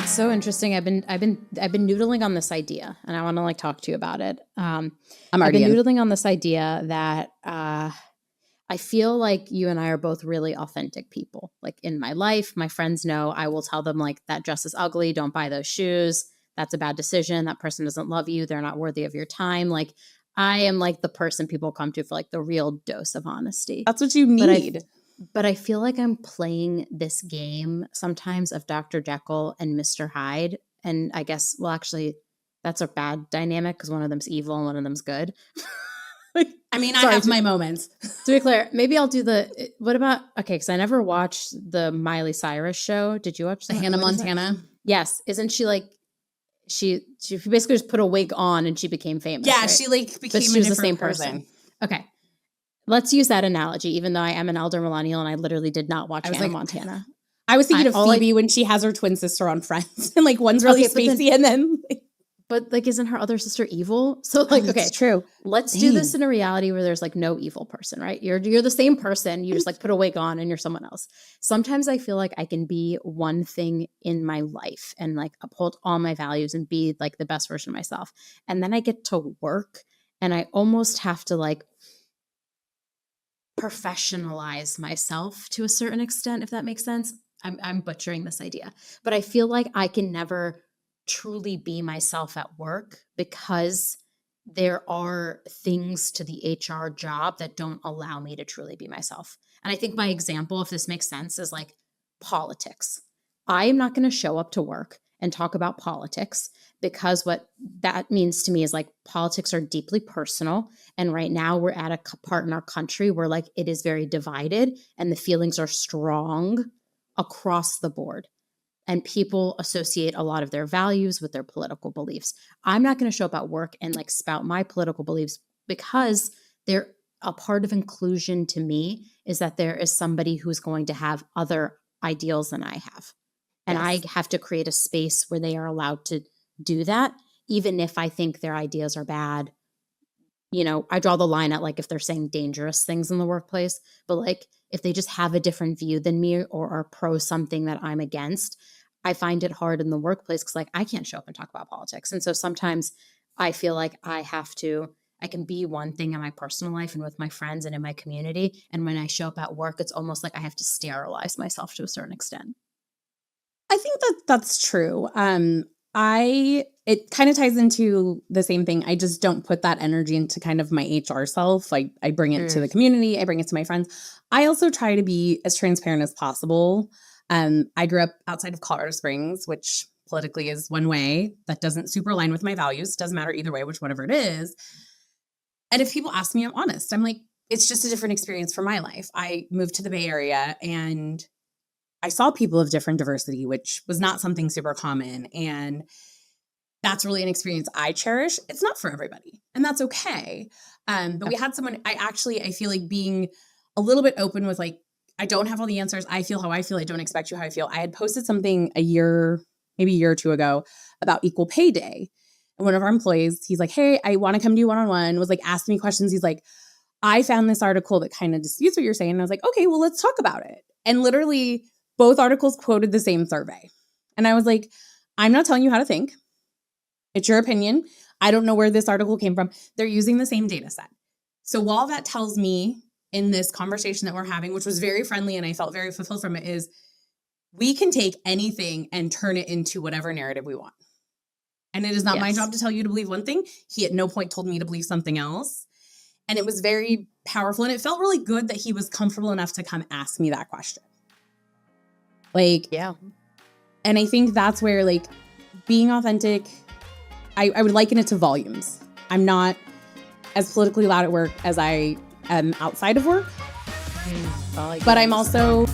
It's so interesting. I've been noodling on this idea, and I want to talk to you about it. I've been noodling on this idea that I feel like you and I are both really authentic people. Like in my life, my friends know I will tell them that dress is ugly. Don't buy those shoes. That's a bad decision. That person doesn't love you. They're not worthy of your time. I am the person people come to for the real dose of honesty. That's what you need. But I feel like I'm playing this game sometimes of Dr. Jekyll and Mr. Hyde. And I guess, actually, that's a bad dynamic because one of them's evil and one of them's good. I have my moments. To be clear, maybe I'll do because I never watched the Miley Cyrus show. Did you watch the Hannah Montana? Yes. Isn't she she basically just put a wig on and she became famous? Yeah, right? she became she was the same person. Okay. Let's use that analogy, even though I am an elder millennial and I literally did not watch Hannah Montana. I was thinking of Phoebe when she has her twin sister on Friends and one's really spacey and then... But isn't her other sister evil? So okay, it's true. Let's do this in a reality where there's no evil person, right? You're the same person. You just put a wig on and you're someone else. Sometimes I feel like I can be one thing in my life and uphold all my values and be the best version of myself. And then I get to work and I almost have to professionalize myself to a certain extent, if that makes sense. I'm butchering this idea, but I feel like I can never truly be myself at work because there are things to the HR job that don't allow me to truly be myself. And I think my example, if this makes sense, is politics. I am not going to show up to work and talk about politics because what that means to me is politics are deeply personal. And right now we're at a part in our country where it is very divided and the feelings are strong across the board. And people associate a lot of their values with their political beliefs. I'm not going to show up at work and spout my political beliefs because they're a part of inclusion to me is that there is somebody who's going to have other ideals than I have. And I have to create a space where they are allowed to do that, even if I think their ideas are bad. I draw the line at if they're saying dangerous things in the workplace, but if they just have a different view than me or are pro something that I'm against, I find it hard in the workplace because I can't show up and talk about politics. And so sometimes I feel like I can be one thing in my personal life and with my friends and in my community. And when I show up at work, it's almost I have to sterilize myself to a certain extent. I think that's true. It kind of ties into the same thing. I just don't put that energy into kind of my HR self. I bring it to the community. I bring it to my friends. I also try to be as transparent as possible. I grew up outside of Colorado Springs, which politically is one way that doesn't super align with my values. Doesn't matter either way, whatever it is. And if people ask me, I'm honest. I'm it's just a different experience for my life. I moved to the Bay Area and I saw people of different diversity, which was not something super common. And that's really an experience I cherish. It's not for everybody, and that's okay. But we had someone, I feel like being a little bit open with I don't have all the answers. I feel how I feel. I don't expect you how I feel. I had posted something maybe a year or two ago about equal pay day. And one of our employees, he's hey, I want to come to you one-on-one, was asking me questions. He's I found this article that kind of disputes what you're saying. And I was okay, well, let's talk about it. And literally both articles quoted the same survey. And I was I'm not telling you how to think. It's your opinion. I don't know where this article came from. They're using the same data set. So while that tells me in this conversation that we're having, which was very friendly and I felt very fulfilled from it, is we can take anything and turn it into whatever narrative we want. And it is not my job to tell you to believe one thing. He at no point told me to believe something else. And it was very powerful. And it felt really good that he was comfortable enough to come ask me that question. And I think that's where being authentic, I would liken it to volumes. I'm not as politically loud at work as I am outside of work, but I'm also